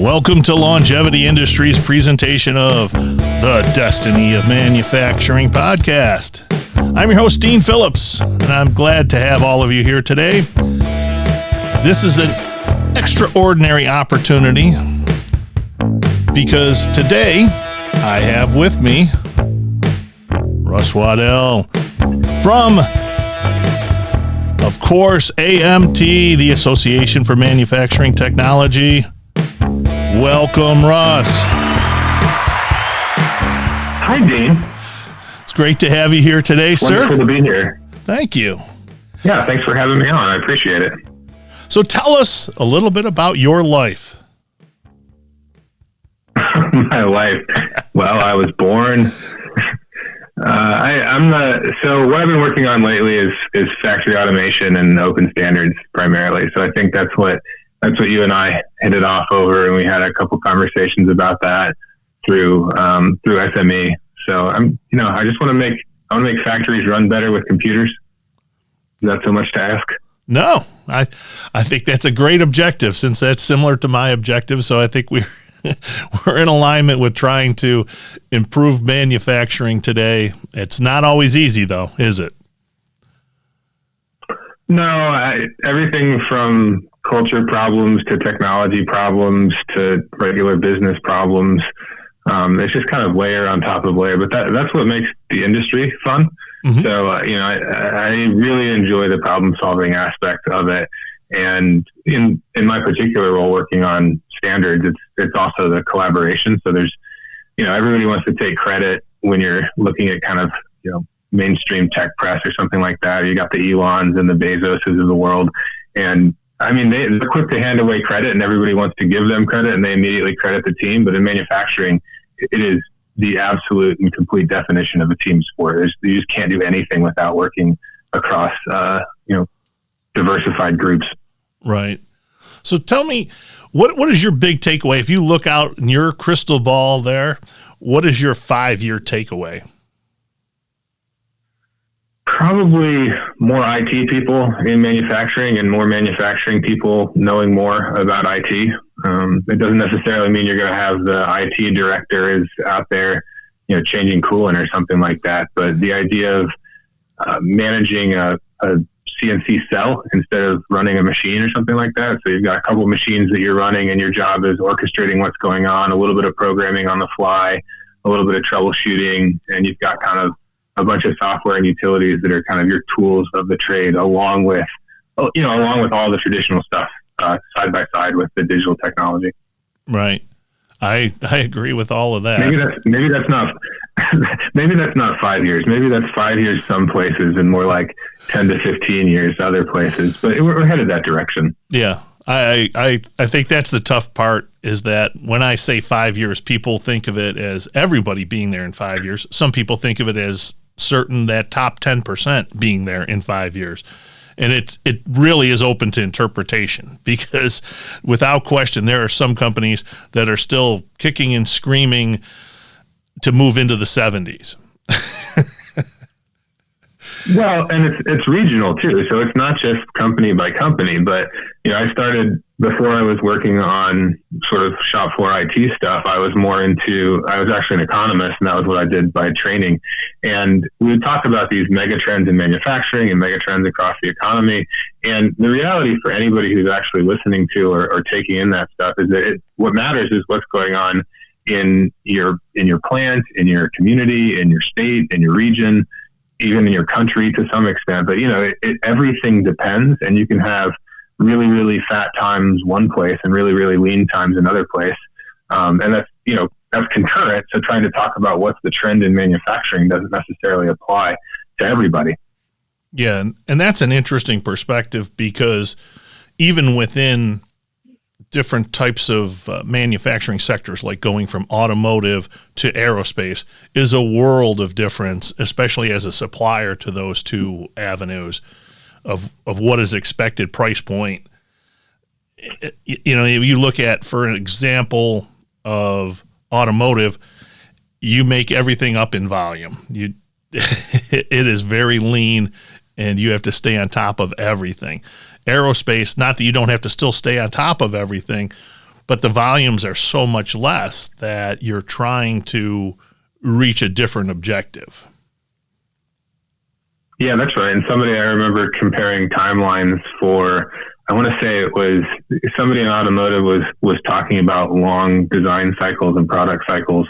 Welcome to Longevity Industries' presentation of The Destiny of Manufacturing podcast. I'm your host, Dean Phillips, and I'm glad to have all of you here today. This is an extraordinary opportunity because today I have with me Russ Waddell from, of course, AMT, the Association for Manufacturing Technology. Welcome, Russ. Hi, Dean. It's great to have you here today, sir. Wonderful to be here. Thank you. Yeah, thanks for having me on. I appreciate it. So tell us a little bit about your life. My life. Well, I was born. So what I've been working on lately is factory automation and open standards primarily. So I think that's what you and I hit it off over, and we had a couple conversations about that through SME. So I just want to make factories run better with computers. Is that so much to ask? No, I think that's a great objective, since that's similar to my objective. So I think we're in alignment with trying to improve manufacturing today. It's not always easy, though, is it? No, everything from culture problems to technology problems to regular business problems. It's just kind of layer on top of layer, but that's what makes the industry fun. Mm-hmm. So, I really enjoy the problem solving aspect of it. And in my particular role working on standards, it's also the collaboration. So there's, everybody wants to take credit when you're looking at kind of, mainstream tech press or something like that. You got the Elons and the Bezoses of the world. And they're quick to hand away credit, and everybody wants to give them credit, and they immediately credit the team. But in manufacturing, it is the absolute and complete definition of a team sport. You just can't do anything without working across, diversified groups. Right. So tell me, what is your big takeaway? If you look out in your crystal ball there, what is your 5-year takeaway? Probably more IT people in manufacturing and more manufacturing people knowing more about IT. It doesn't necessarily mean you're going to have the IT director is out there, changing coolant or something like that. But the idea of managing a CNC cell instead of running a machine or something like that. So you've got a couple of machines that you're running, and your job is orchestrating what's going on, a little bit of programming on the fly, a little bit of troubleshooting, and you've got kind of a bunch of software and utilities that are kind of your tools of the trade, along with all the traditional stuff side by side with the digital technology. Right. I agree with all of that. Maybe that's not 5 years. Maybe that's 5 years some places and more like 10 to 15 years other places. But we're headed that direction. Yeah. I think that's the tough part, is that when I say 5 years, people think of it as everybody being there in 5 years. Some people think of it as certain that top 10% being there in 5 years. And it really is open to interpretation, because without question, there are some companies that are still kicking and screaming to move into the 70s. Well, and it's regional too. So it's not just company by company, but, I started before I was working on sort of shop floor IT stuff. I was actually an economist, and that was what I did by training. And we would talk about these mega trends in manufacturing and mega trends across the economy. And the reality for anybody who's actually listening to or taking in that stuff is that what matters is what's going on in your plant, in your community, in your state, in your region, even in your country to some extent. But, everything depends, and you can have really, really fat times one place and really, really lean times another place. And that's concurrent. So trying to talk about what's the trend in manufacturing doesn't necessarily apply to everybody. Yeah. And that's an interesting perspective, because even within different types of manufacturing sectors, like going from automotive to aerospace, is a world of difference, especially as a supplier to those two avenues of what is expected price point. You look at, for an example of automotive, you make everything up in volume. It is very lean, and you have to stay on top of everything. Aerospace, not that you don't have to still stay on top of everything, but the volumes are so much less that you're trying to reach a different objective. Yeah, that's right. And I remember comparing timelines for, I want to say it was somebody in automotive was talking about long design cycles and product cycles.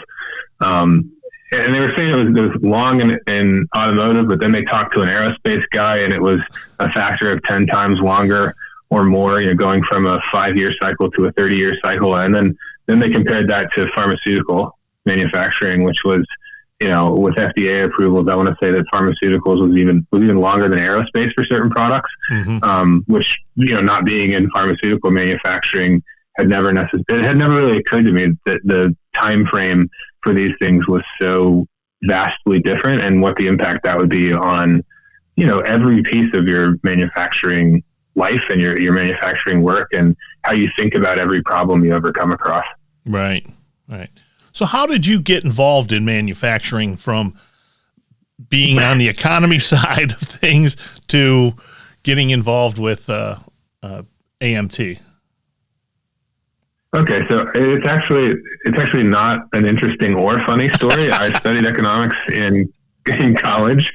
And they were saying it was long in automotive, but then they talked to an aerospace guy and it was a factor of 10 times longer or more, going from a 5-year cycle to a 30-year cycle. And then they compared that to pharmaceutical manufacturing, which was, with FDA approvals, I want to say that pharmaceuticals was even longer than aerospace for certain products, which, not being in pharmaceutical manufacturing it had never really occurred to me that the time frame for these things was so vastly different, and what the impact that would be on, every piece of your manufacturing life and your manufacturing work, and how you think about every problem you ever come across. Right. So how did you get involved in manufacturing, from being on the economy side of things to getting involved with AMT? Okay, so it's actually not an interesting or funny story. I studied economics in college.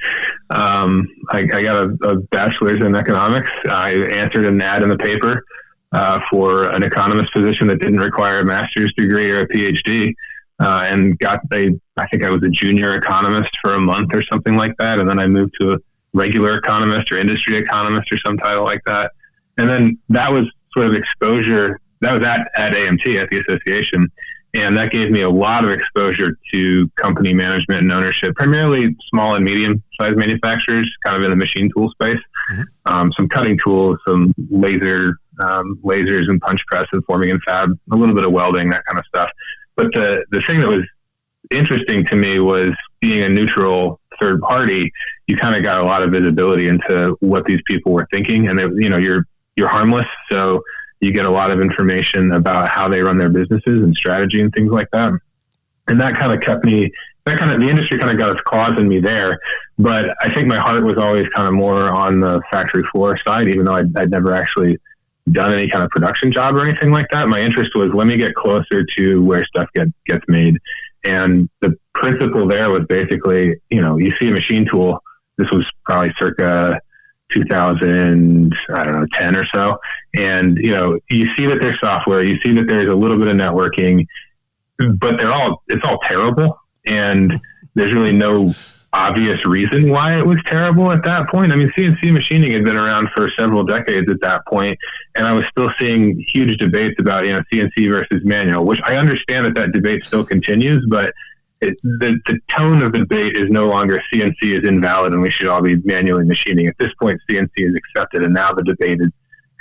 I got a bachelor's in economics. I answered an ad in the paper for an economist position that didn't require a master's degree or a PhD, and I think I was a junior economist for a month or something like that, and then I moved to a regular economist or industry economist or some title like that, and then that was sort of exposure. That was at AMT, at the association, and that gave me a lot of exposure to company management and ownership, primarily small and medium-sized manufacturers, kind of in the machine tool space. Some cutting tools, some lasers and punch press and forming and fab, a little bit of welding, that kind of stuff. But the thing that was interesting to me was, being a neutral third party, you kind of got a lot of visibility into what these people were thinking, and you're harmless, so you get a lot of information about how they run their businesses and strategy and things like that. And that kind of kept me, the industry kind of got its claws in me there. But I think my heart was always kind of more on the factory floor side, even though I'd never actually done any kind of production job or anything like that. My interest was, let me get closer to where stuff gets made. And the principle there was basically, you see a machine tool. This was probably circa 2010 or so. And, you see that there's software, you see that there's a little bit of networking, but it's all terrible. And there's really no obvious reason why it was terrible at that point. I mean, CNC machining had been around for several decades at that point, and I was still seeing huge debates about, CNC versus manual, which I understand that debate still continues, but the tone of the debate is no longer CNC is invalid and we should all be manually machining. At this point, CNC is accepted, and now the debate is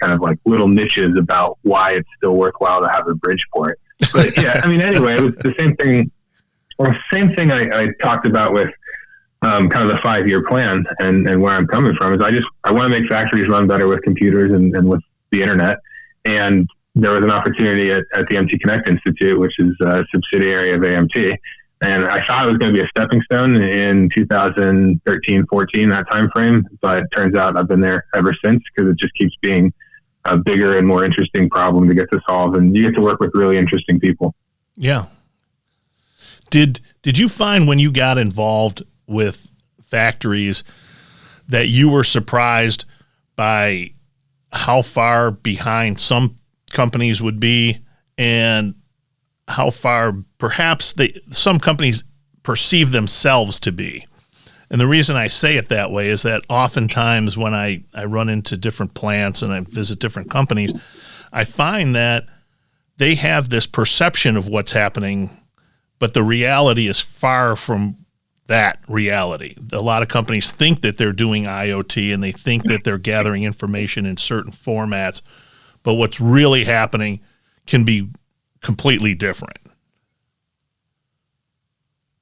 kind of like little niches about why it's still worthwhile to have a bridge port. But yeah, I mean, anyway, it was the same thing. Or same thing I talked about with kind of the 5-year plan, and where I'm coming from is I want to make factories run better with computers and with the internet. And there was an opportunity at the MTConnect Institute, which is a subsidiary of AMT. And I thought it was going to be a stepping stone in 2013, 14, that time frame. But it turns out I've been there ever since, because it just keeps being a bigger and more interesting problem to get to solve. And you get to work with really interesting people. Yeah. Did you find, when you got involved with factories, that you were surprised by how far behind some companies would be, and how far perhaps some companies perceive themselves to be? And the reason I say it that way is that oftentimes when I run into different plants and I visit different companies, I find that they have this perception of what's happening, but the reality is far from that reality. A lot of companies think that they're doing IoT and they think that they're gathering information in certain formats, but what's really happening can be completely different.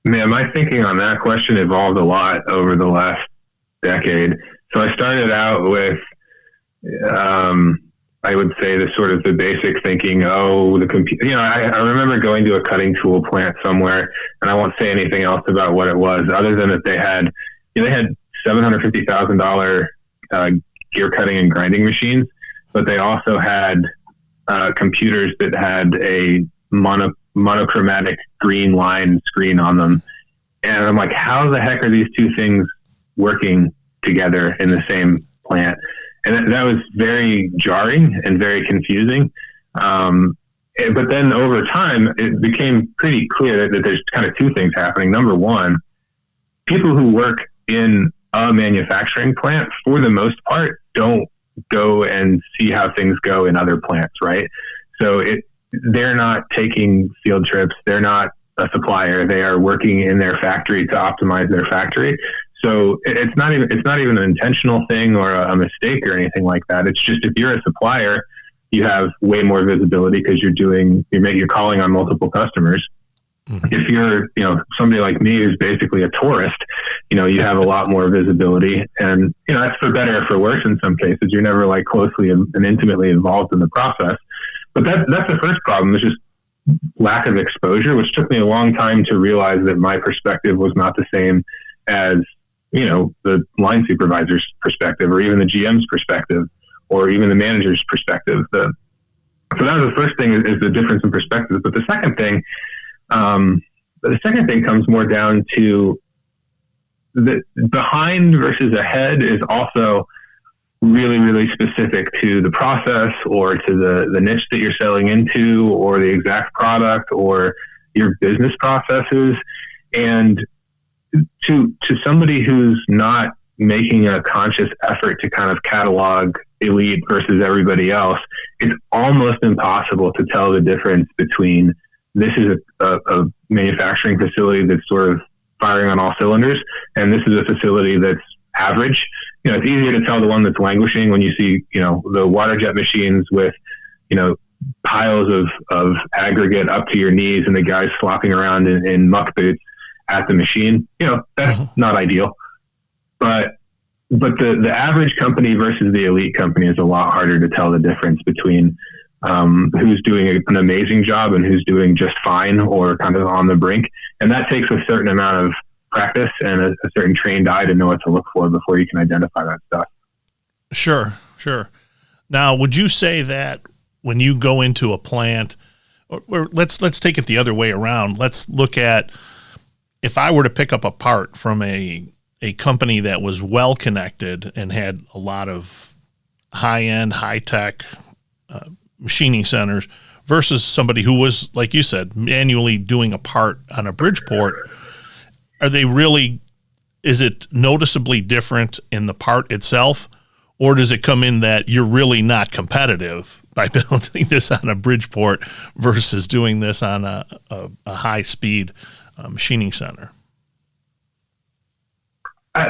Man, my thinking on that question evolved a lot over the last decade. So I started out with, I would say, the basic thinking, the computer. I remember going to a cutting tool plant somewhere, and I won't say anything else about what it was, other than that they had $750,000 gear cutting and grinding machines, but they also had computers that had a monochromatic green line screen on them. And I'm like, how the heck are these two things working together in the same plant? And that was very jarring and very confusing. But then over time, it became pretty clear that there's kind of two things happening. Number one, people who work in a manufacturing plant, for the most part, don't go and see how things go in other plants, right? So they're not taking field trips. They're not a supplier. They are working in their factory to optimize their factory. So it's not even an intentional thing or a mistake or anything like that. It's just, if you're a supplier, you have way more visibility because you're calling on multiple customers. Mm-hmm. If you're, somebody like me who's basically a tourist, you have a lot more visibility, and, that's for better or for worse in some cases. You're never like closely and intimately involved in the process. But that's the first problem, is just lack of exposure, which took me a long time to realize that my perspective was not the same as, the line supervisor's perspective, or even the GM's perspective, or even the manager's perspective. So that was the first thing, is the difference in perspectives. But the second thing comes more down to the behind versus ahead is also really, really specific to the process, or to the niche that you're selling into, or the exact product, or your business processes. And to somebody who's not making a conscious effort to kind of catalog elite versus everybody else, it's almost impossible to tell the difference between, this is a manufacturing facility that's sort of firing on all cylinders, and this is a facility that's average. It's easier to tell the one that's languishing when you see, the water jet machines with, piles of aggregate up to your knees, and the guys slopping around in muck boots at the machine. That's not ideal. But the average company versus the elite company is a lot harder to tell the difference between who's doing an amazing job and who's doing just fine or kind of on the brink. And that takes a certain amount of practice and a certain trained eye to know what to look for before you can identify that stuff. Sure. Now, would you say that when you go into a plant, or let's take it the other way around. Let's look at, if I were to pick up a part from a company that was well connected and had a lot of high-end, high-tech machining centers, versus somebody who was, like you said, manually doing a part on a Bridgeport, is it noticeably different in the part itself, or does it come in that you're really not competitive by building this on a Bridgeport versus doing this on a high-speed machining center?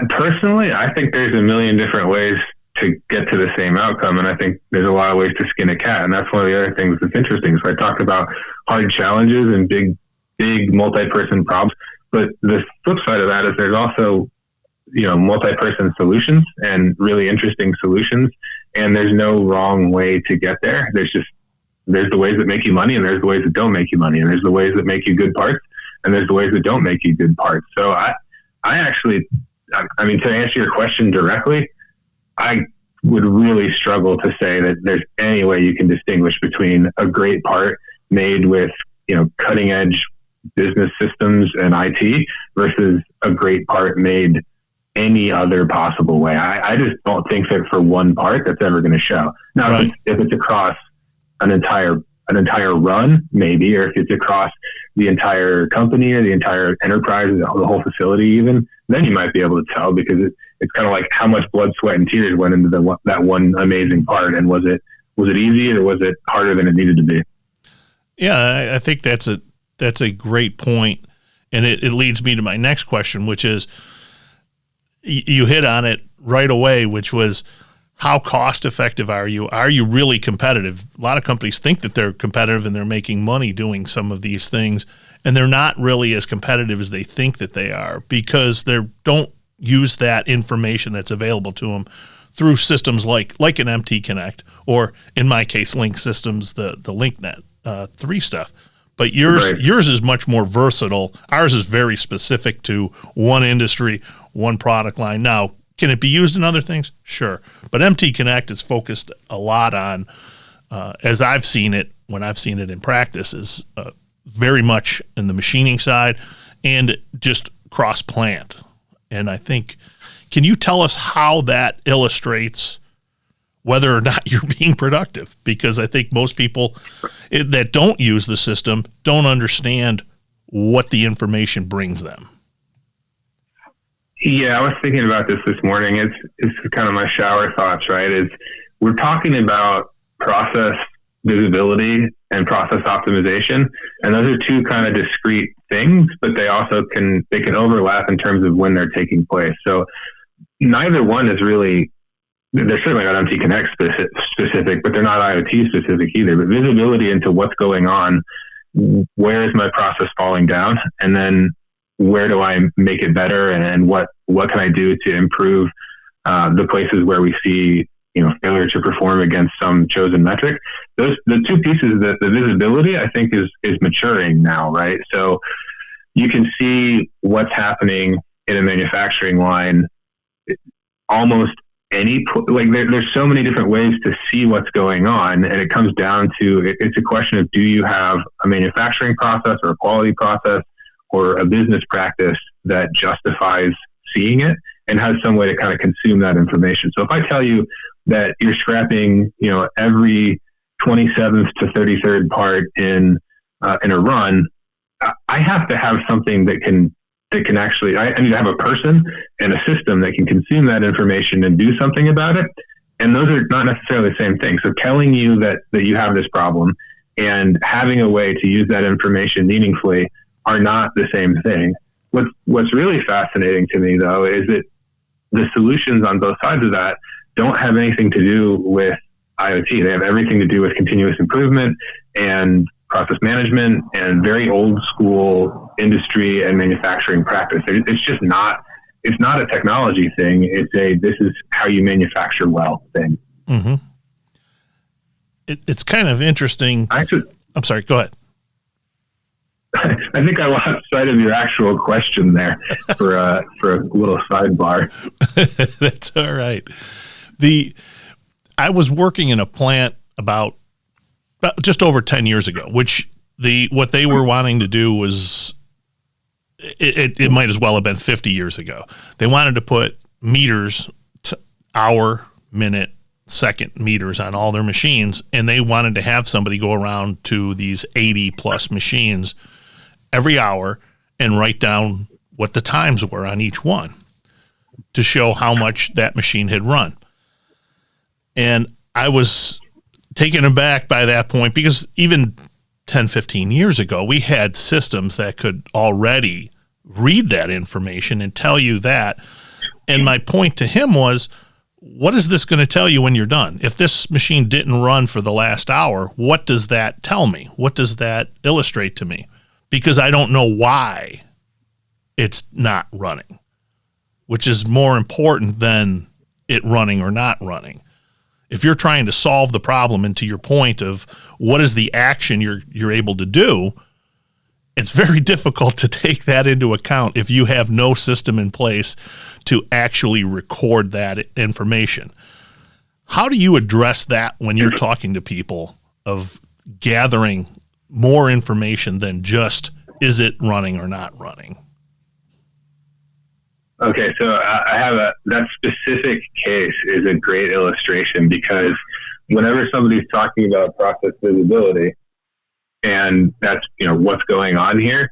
Personally, I think there's a million different ways to get to the same outcome, and I think there's a lot of ways to skin a cat, and that's one of the other things that's interesting. So I talked about hard challenges and big multi-person problems, but the flip side of that is there's also, multi-person solutions and really interesting solutions, and there's no wrong way to get there. There's the ways that make you money, and there's the ways that don't make you money, and there's the ways that make you good parts, and there's the ways that don't make you good parts. So I mean, to answer your question directly, I would really struggle to say that there's any way you can distinguish between a great part made with, cutting edge business systems and IT versus a great part made any other possible way. I just don't think that for one part that's ever going to show. Now, right. if it's across an entire run, maybe, or if it's across the entire company or the entire enterprise, the whole facility even, then you might be able to tell, because it's kind of like how much blood, sweat, and tears went into that one amazing part, and was it easy, or was it harder than it needed to be? Yeah, I think that's a great point, and it leads me to my next question, which is, you hit on it right away, which was, how cost effective are you? Are you really competitive? A lot of companies think that they're competitive and they're making money doing some of these things, and they're not really as competitive as they think that they are, because they don't use that information that's available to them through systems like an MTConnect, or in my case, Link Systems, the LinkNet 3 stuff. But yours is much more versatile. Ours is very specific to one industry, one product line. Now, can it be used in other things? Sure. But MTConnect is focused a lot on as I've seen it, when I've seen it in practice, is very much in the machining side and just cross plant. And I think, can you tell us how that illustrates whether or not you're being productive? Because I think most people that don't use the system don't understand what the information brings them. Yeah, I was thinking about this morning. It's kind of my shower thoughts, right? Is we're talking about process visibility and process optimization, and those are two kind of discrete things, but they also can overlap in terms of when they're taking place. So neither one is really, they're certainly not MTConnect specific, but they're not IoT specific either. But visibility into what's going on, where is my process falling down, and then where do I make it better, and what can I do to improve the places where we see failure to perform against some chosen metric. The two pieces, the visibility, I think is maturing now, right? So you can see what's happening in a manufacturing line almost there's so many different ways to see what's going on, and it comes down to, it's a question of, do you have a manufacturing process or a quality process or a business practice that justifies seeing it and has some way to kind of consume that information. So if I tell you that you're scrapping, every 27th to 33rd part in a run, I have to have something that can actually, I need to have a person and a system that can consume that information and do something about it. And those are not necessarily the same thing. So telling you that you have this problem and having a way to use that information meaningfully are not the same thing. What's really fascinating to me, though, is that the solutions on both sides of that don't have anything to do with IoT. They have everything to do with continuous improvement and process management and very old school industry and manufacturing practice. It's just not, it's not a technology thing. This is how you manufacture well thing. Mm-hmm. It's kind of interesting. Actually, I'm sorry, go ahead. I think I lost sight of your actual question there for a little sidebar. That's all right. I was working in a plant about just over 10 years ago, which what they were wanting to do was, it might as well have been 50 years ago. They wanted to put meters, hour, minute, second meters on all their machines, and they wanted to have somebody go around to these 80 plus machines every hour and write down what the times were on each one to show how much that machine had run. And I was taken aback by that point, because even 10, 15 years ago, we had systems that could already read that information and tell you that. And my point to him was, what is this going to tell you when you're done? If this machine didn't run for the last hour, what does that tell me? What does that illustrate to me? Because I don't know why it's not running, which is more important than it running or not running. If you're trying to solve the problem, and to your point of what is the action you're able to do, it's very difficult to take that into account if you have no system in place to actually record that information. How do you address that when you're talking to people of gathering more information than just, is it running or not running? Okay, so I have that specific case is a great illustration, because whenever somebody's talking about process visibility, and that's, what's going on here,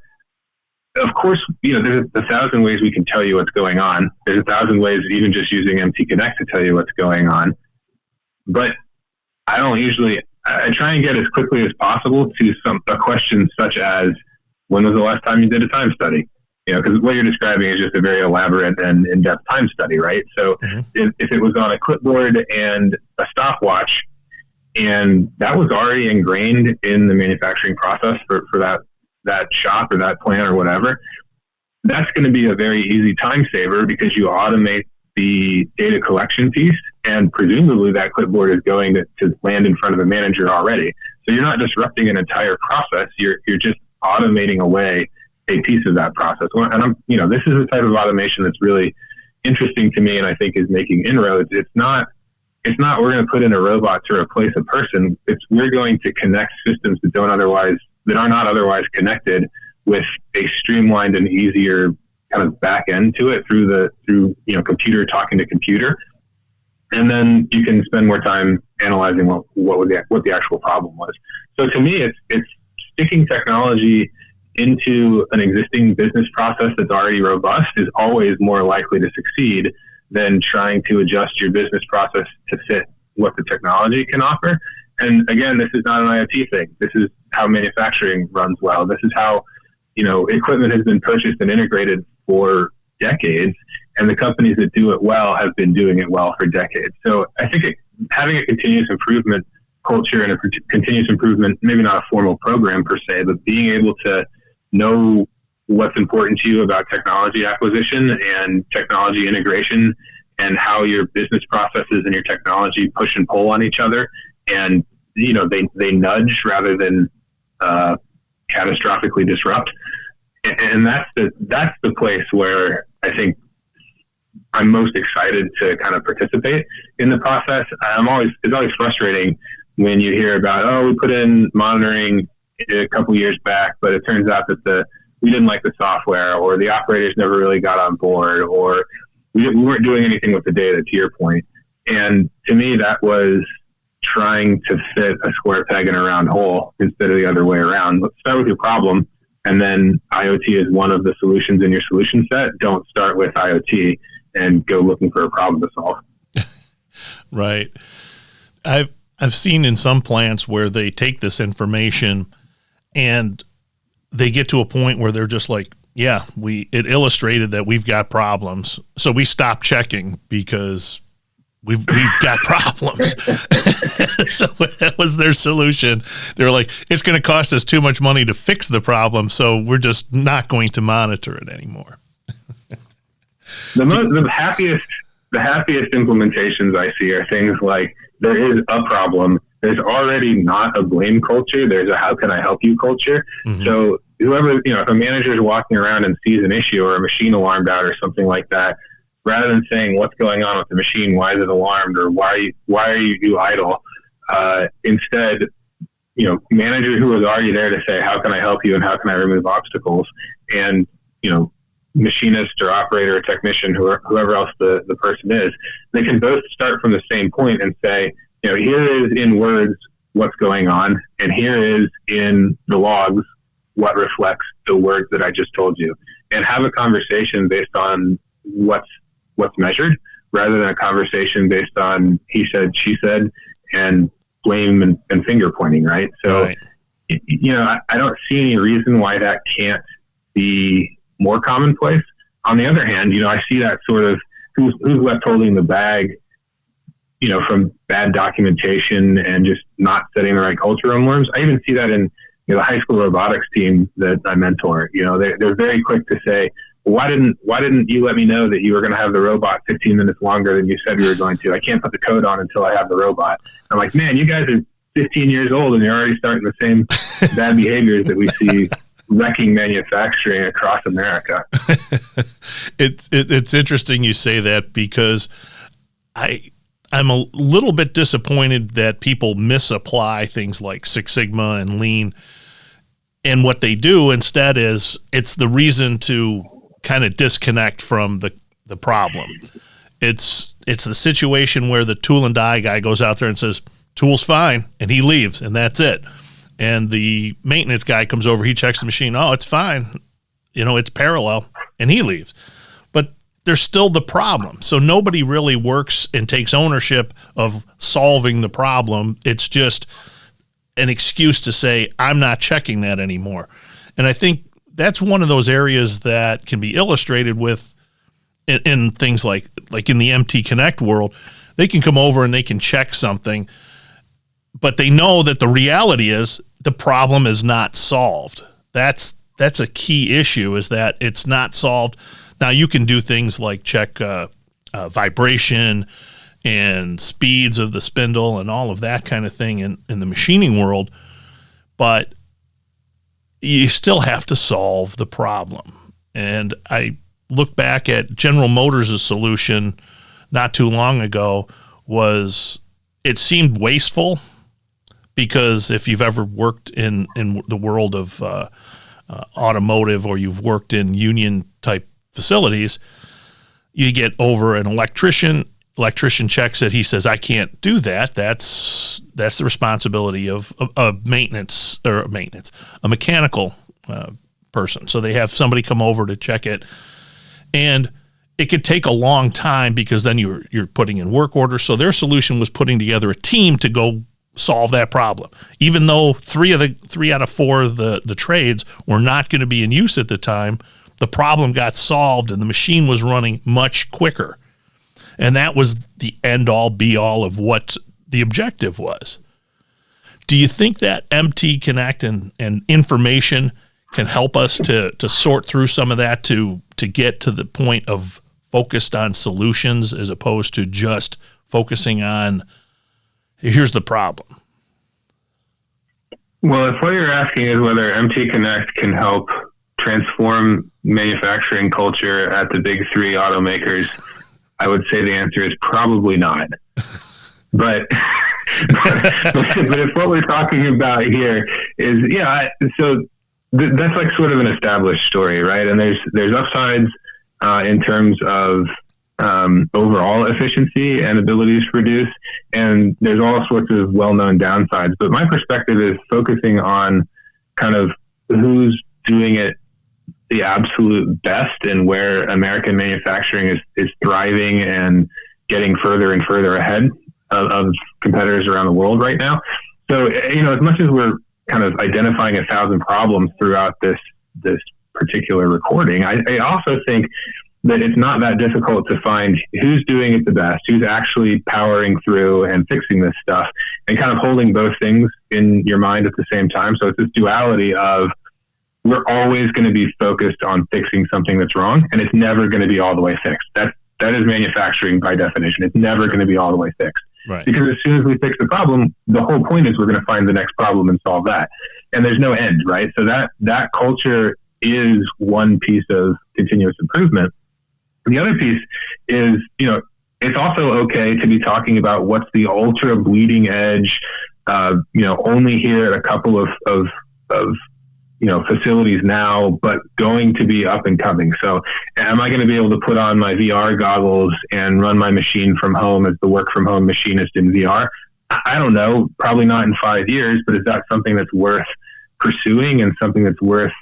of course, there's 1,000 ways we can tell you what's going on. There's 1,000 ways, even just using MTConnect, to tell you what's going on. But I try and get as quickly as possible to a question such as, when was the last time you did a time study? Because what you're describing is just a very elaborate and in-depth time study, right? So if it was on a clipboard and a stopwatch, and that was already ingrained in the manufacturing process for that shop or that plant or whatever, that's going to be a very easy time saver, because you automate the data collection piece, and presumably that clipboard is going to land in front of the manager already. So you're not disrupting an entire process. You're just automating away a piece of that process. And this is the type of automation that's really interesting to me, and I think is making inroads. It's not it's not we're going to put in a robot to replace a person. It's we're going to connect systems that are not otherwise connected with a streamlined and easier kind of back end to it through computer talking to computer. And then you can spend more time analyzing what the actual problem was. So to me, it's sticking technology into an existing business process that's already robust is always more likely to succeed than trying to adjust your business process to fit what the technology can offer. And again, this is not an IoT thing. This is how manufacturing runs well. This is how, equipment has been purchased and integrated for decades, and the companies that do it well have been doing it well for decades. So I think having a continuous improvement culture and a continuous improvement, maybe not a formal program per se, but being able to know what's important to you about technology acquisition and technology integration and how your business processes and your technology push and pull on each other. And, they nudge rather than catastrophically disrupt. And that's the place where I think I'm most excited to kind of participate in the process. It's always frustrating when you hear about, we put in monitoring a couple years back, but it turns out that we didn't like the software, or the operators never really got on board, or we weren't doing anything with the data, to your point. And to me, that was trying to fit a square peg in a round hole instead of the other way around. Let's start with your problem, and then IoT is one of the solutions in your solution set. Don't start with IoT and go looking for a problem to solve. Right. I've seen in some plants where they take this information and they get to a point where they're just like, it illustrated that we've got problems, so we stopped checking because we've got problems. So that was their solution. They're like, it's going to cost us too much money to fix the problem, so we're just not going to monitor it anymore. The happiest implementations I see are things like, there is a problem. There's already not a blame culture. There's a how can I help you culture. Mm-hmm. So whoever, if a manager is walking around and sees an issue or a machine alarmed out or something like that, rather than saying what's going on with the machine, why is it alarmed, or why are you idle, instead, manager who was already there to say, how can I help you and how can I remove obstacles? And, machinist or operator or technician, whoever else the person is, they can both start from the same point and say, here is in words what's going on, and here is in the logs what reflects the words that I just told you, and have a conversation based on what's measured, rather than a conversation based on he said, she said, and blame and finger pointing, right? So, right. I don't see any reason why that can't be more commonplace. On the other hand, I see that sort of who's left holding the bag, from bad documentation and just not setting the right culture on norms. I even see that in the high school robotics team that I mentor. They're very quick to say, why didn't you let me know that you were going to have the robot 15 minutes longer than you said you were going to? I can't put the code on until I have the robot. I'm like, man, you guys are 15 years old and you're already starting the same bad behaviors that we see wrecking manufacturing across America. It's interesting you say that, because I'm a little bit disappointed that people misapply things like Six Sigma and Lean, and what they do instead is it's the reason to kind of disconnect from the problem. It's the situation where the tool and die guy goes out there and says, tool's fine, and he leaves, and that's it. And the maintenance guy comes over, he checks the machine, it's fine, it's parallel, and he leaves. But there's still the problem. So nobody really works and takes ownership of solving the problem. It's just an excuse to say, I'm not checking that anymore. And I think that's one of those areas that can be illustrated with in things like in the MTConnect world. They can come over and they can check something, but they know that the reality is the problem is not solved. That's a key issue, is that it's not solved. Now, you can do things like check vibration and speeds of the spindle and all of that kind of thing in the machining world, but you still have to solve the problem. And I look back at General Motors' solution not too long ago, was it seemed wasteful, because if you've ever worked in the world of automotive, or you've worked in union type facilities, you get over an electrician checks it. He says, I can't do that. That's the responsibility of a mechanical person. So they have somebody come over to check it, and it could take a long time, because then you're putting in work orders. So their solution was putting together a team to go solve that problem. Even though three out of four of the trades were not going to be in use at the time, the problem got solved and the machine was running much quicker. And that was the end all be all of what the objective was. Do you think that MTConnect and information can help us to sort through some of that, to get to the point of focused on solutions, as opposed to just focusing on, here's the problem? Well, if what you're asking is whether MTConnect can help transform manufacturing culture at the big three automakers, I would say the answer is probably not. But if what we're talking about here is, that's like sort of an established story, right? And there's upsides in terms of overall efficiency and abilities to produce, and there's all sorts of well-known downsides. But my perspective is focusing on kind of who's doing it the absolute best, and where American manufacturing is thriving and getting further and further ahead of competitors around the world right now. So, as much as we're kind of identifying 1,000 problems throughout this particular recording, I also think that it's not that difficult to find who's doing it the best, who's actually powering through and fixing this stuff, and kind of holding both things in your mind at the same time. So it's this duality of, we're always going to be focused on fixing something that's wrong, and it's never going to be all the way fixed. That is manufacturing by definition. It's never going to be all the way fixed. Right. Because as soon as we fix the problem, the whole point is we're going to find the next problem and solve that. And there's no end, right? So that culture is one piece of continuous improvement. The other piece is, it's also okay to be talking about what's the ultra bleeding edge, only here at a couple of facilities now, but going to be up and coming. So am I going to be able to put on my VR goggles and run my machine from home as the work from home machinist in VR? I don't know, probably not in 5 years, but is that something that's worth pursuing, and something that's worth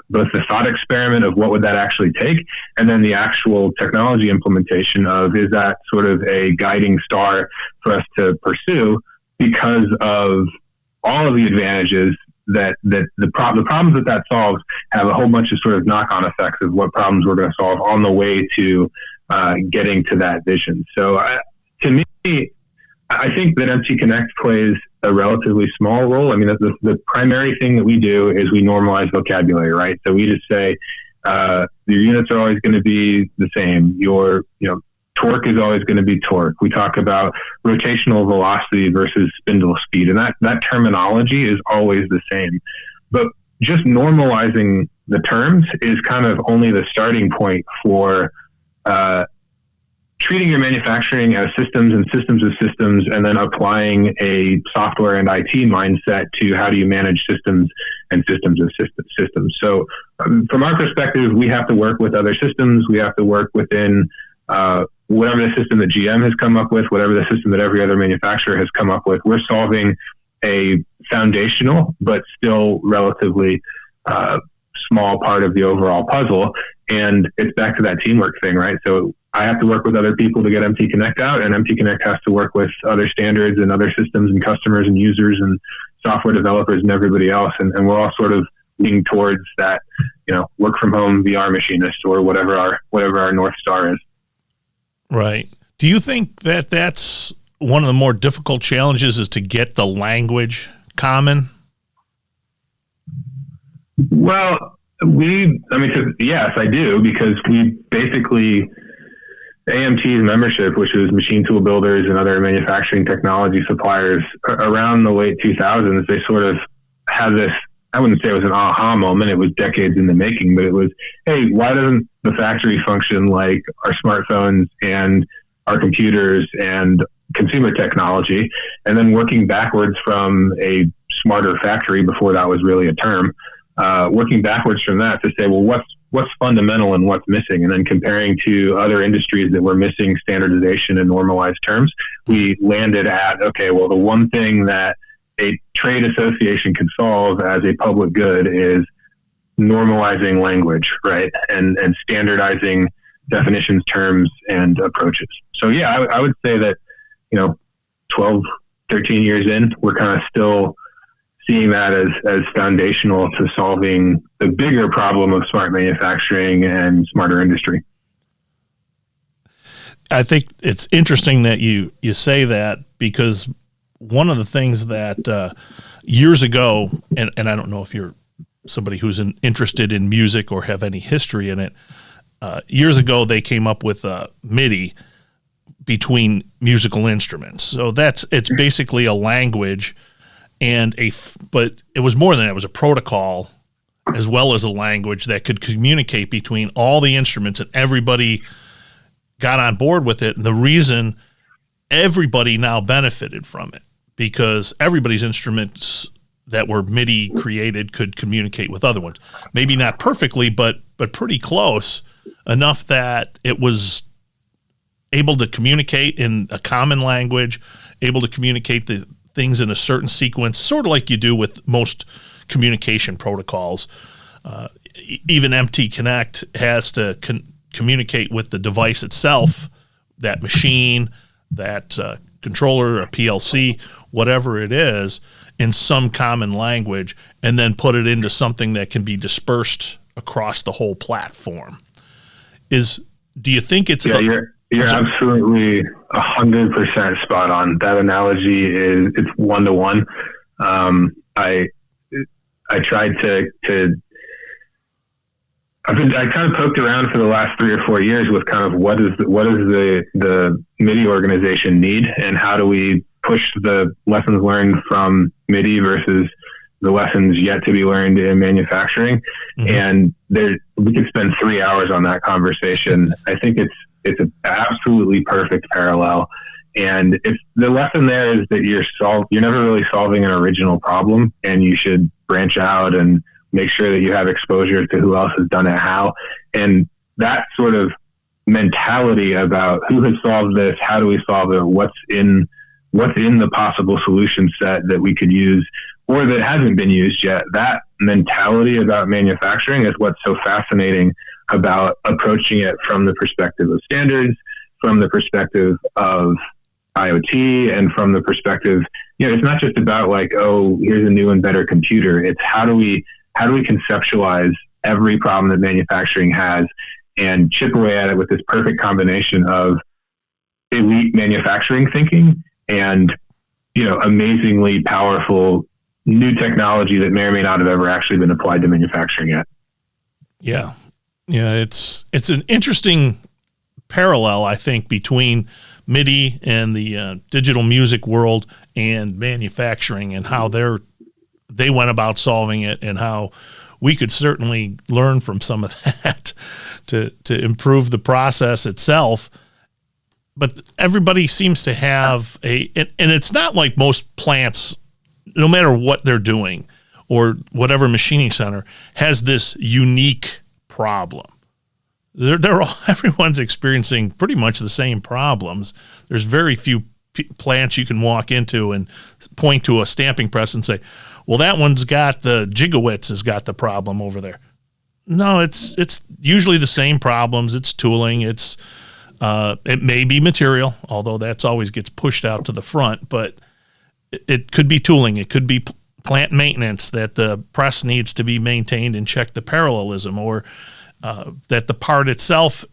both the thought experiment of what would that actually take, and then the actual technology implementation of, is that sort of a guiding star for us to pursue, because of all of the advantages that the problems that solves have a whole bunch of sort of knock-on effects of what problems we're going to solve on the way to getting to that vision. So to me, I think that MTConnect plays a relatively small role. I mean, the primary thing that we do is we normalize vocabulary, right? So we just say your units are always going to be the same. Your torque is always going to be torque. We talk about rotational velocity versus spindle speed, and that terminology is always the same. But just normalizing the terms is kind of only the starting point for treating your manufacturing as systems and systems of systems, and then applying a software and IT mindset to how do you manage systems and systems of systems. So from our perspective, we have to work with other systems. We have to work within whatever the system that GM has come up with, whatever the system that every other manufacturer has come up with. We're solving a foundational but still relatively small part of the overall puzzle. And it's back to that teamwork thing, right? So I have to work with other people to get MTConnect out, and MTConnect has to work with other standards and other systems and customers and users and software developers and everybody else. And we're all sort of leaning towards that, work from home VR machinist, or whatever our North Star is. Right. Do you think that that's one of the more difficult challenges, is to get the language common? Well, yes, I do, because we basically, AMT's membership, which was machine tool builders and other manufacturing technology suppliers around the late 2000s, they sort of had this, I wouldn't say it was an aha moment, it was decades in the making, but it was, hey, why doesn't the factory function like our smartphones and our computers and consumer technology, and then working backwards from a smarter factory before that was really a term, working backwards from that to say, well, what's fundamental and what's missing, and then comparing to other industries that were missing standardization and normalized terms, we landed at, okay, well, the one thing that a trade association can solve as a public good is normalizing language, right? And standardizing definitions, terms, and approaches. So yeah, I would say that, 12, 13 years in, we're kind of still seeing that as foundational to solving the bigger problem of smart manufacturing and smarter industry. I think it's interesting that you say that, because one of the things that years ago, and I don't know if you're somebody who's interested in music or have any history in it, years ago they came up with MIDI between musical instruments. So it's basically a language but it was more than that. It was a protocol as well as a language that could communicate between all the instruments, and everybody got on board with it. And the reason everybody now benefited from it, because everybody's instruments that were MIDI created could communicate with other ones. Maybe not perfectly, but pretty close enough that it was able to communicate in a common language, able to communicate the things in a certain sequence, sort of like you do with most communication protocols. Even MTConnect has to communicate with the device itself, that machine, that controller, a PLC, whatever it is, in some common language, and then put it into something that can be dispersed across the whole platform. Do you think it's You're absolutely 100% spot on. That analogy it's 1-to-1. I tried to I kind of poked around for the last 3 or 4 years with kind of what does the MIDI organization need, and how do we push the lessons learned from MIDI versus the lessons yet to be learned in manufacturing. Mm-hmm. And we could spend 3 hours on that conversation. I think it's an absolutely perfect parallel. And if the lesson there is that you're never really solving an original problem, and you should branch out and make sure that you have exposure to who else has done it how. And that sort of mentality about who has solved this, how do we solve it, what's in the possible solution set that we could use or that hasn't been used yet, that mentality about manufacturing is what's so fascinating about approaching it from the perspective of standards, from the perspective of IoT, and from the perspective, it's not just about like, oh, here's a new and better computer. It's how do we conceptualize every problem that manufacturing has and chip away at it with this perfect combination of elite manufacturing thinking and, amazingly powerful new technology that may or may not have ever actually been applied to manufacturing yet. Yeah. Yeah. It's an interesting parallel, I think, between MIDI and the digital music world and manufacturing, and how they went about solving it, and how we could certainly learn from some of that to improve the process itself. But everybody seems to have and it's not like most plants, no matter what they're doing or whatever machining center, has this unique problem. Everyone's experiencing pretty much the same problems. There's very few plants you can walk into and point to a stamping press and say, well, that one's got the gigawatts has got the problem over there. No, it's usually the same problems. It's tooling. It may be material, although that's always gets pushed out to the front, but it could be tooling. It could be plant maintenance, that the press needs to be maintained and check the parallelism, or that the part itself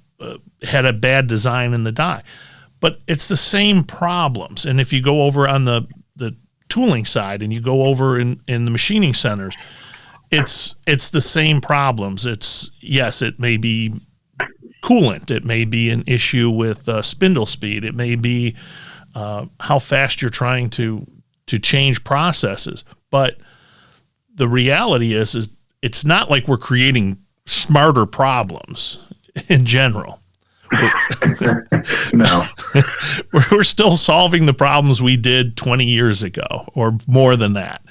had a bad design in the die. But it's the same problems. And if you go over on the tooling side and you go over in the machining centers, it's the same problems. It may be coolant. It may be an issue with spindle speed. It may be how fast you're trying to change processes. But the reality is it's not like we're creating smarter problems in general. No. We're still solving the problems we did 20 years ago or more than that.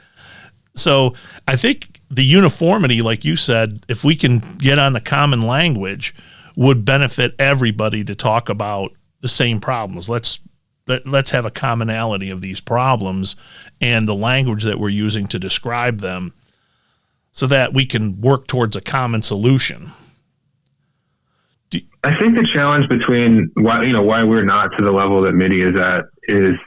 So I think the uniformity, like you said, if we can get on the common language, would benefit everybody to talk about the same problems. Let's have a commonality of these problems and the language that we're using to describe them so that we can work towards a common solution. I think the challenge between why we're not to the level that MIDI is at is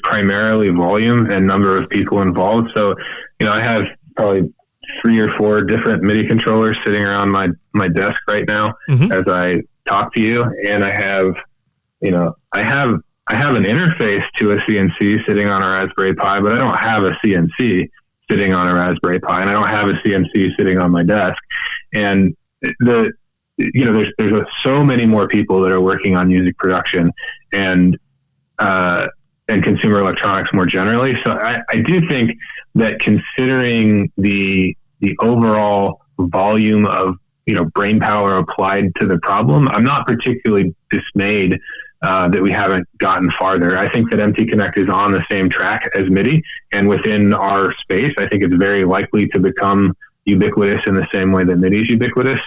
primarily volume and number of people involved. So, I have probably 3 or 4 different MIDI controllers sitting around my desk right now as I talk to you. And I have an interface to a CNC sitting on a Raspberry Pi, but I don't have a CNC sitting on a Raspberry Pi, and I don't have a CNC sitting on my desk. And there's so many more people that are working on music production and consumer electronics more generally. So I do think that considering the overall volume of brain power applied to the problem, I'm not particularly dismayed that we haven't gotten farther. I think that MTConnect is on the same track as MIDI, and within our space, I think it's very likely to become ubiquitous in the same way that MIDI is ubiquitous.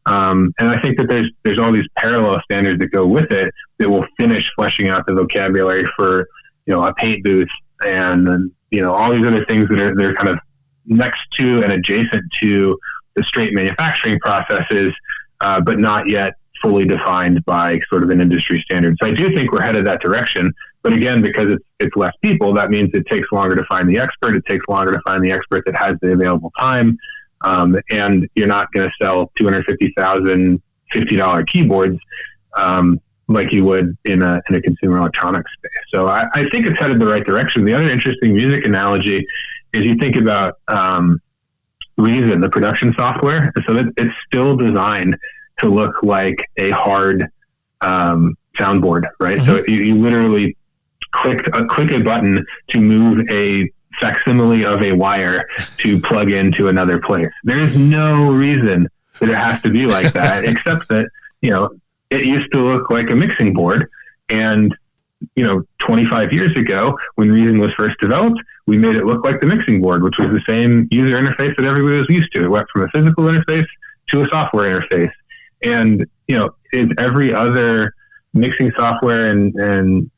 And I think that there's all these parallel standards that go with it that will finish fleshing out the vocabulary for a paint booth and all these other things that they're kind of next to and adjacent to the straight manufacturing processes, but not yet fully defined by sort of an industry standard. So I do think we're headed that direction. But again, because it's less people, that means it takes longer to find the expert. It takes longer to find the expert that has the available time. And you're not going to sell $250,000 $50 keyboards like you would in a consumer electronics space. So I think it's headed the right direction. The other interesting music analogy is you think about Reason, the production software. So that it's still designed to look like a hard soundboard, right? So you literally click a button to move a facsimile of a wire to plug into another place. There's no reason that it has to be like that, except that, it used to look like a mixing board. And, 25 years ago, when Reason was first developed, we made it look like the mixing board, which was the same user interface that everybody was used to. It went from a physical interface to a software interface. And, is every other mixing software and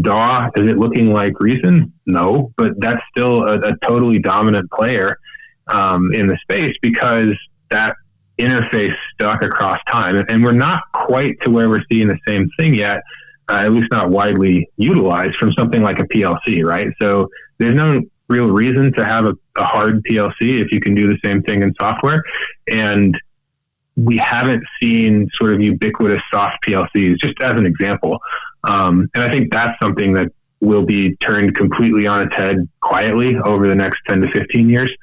DAW, is it looking like Reason? No, but that's still a totally dominant player in the space because that interface stuck across time. And we're not quite to where we're seeing the same thing yet, at least not widely utilized from something like a PLC, right? So there's no real reason to have a hard PLC if you can do the same thing in software. And we haven't seen sort of ubiquitous soft PLCs, just as an example. And I think that's something that will be turned completely on its head quietly over the next 10 to 15 years.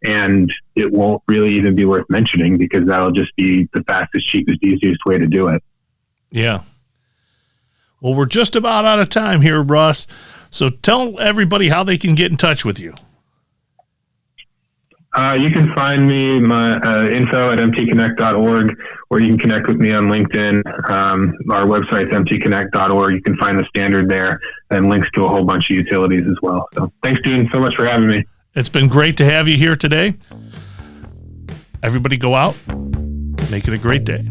And it won't really even be worth mentioning because that'll just be the fastest, cheapest, easiest way to do it. Yeah. Well, we're just about out of time here, Russ. So tell everybody how they can get in touch with you. You can find me, my info at MTConnect.org, or you can connect with me on LinkedIn. Our website's MTConnect.org. You can find the standard there and links to a whole bunch of utilities as well. So thanks, Dean, so much for having me. It's been great to have you here today. Everybody go out, make it a great day.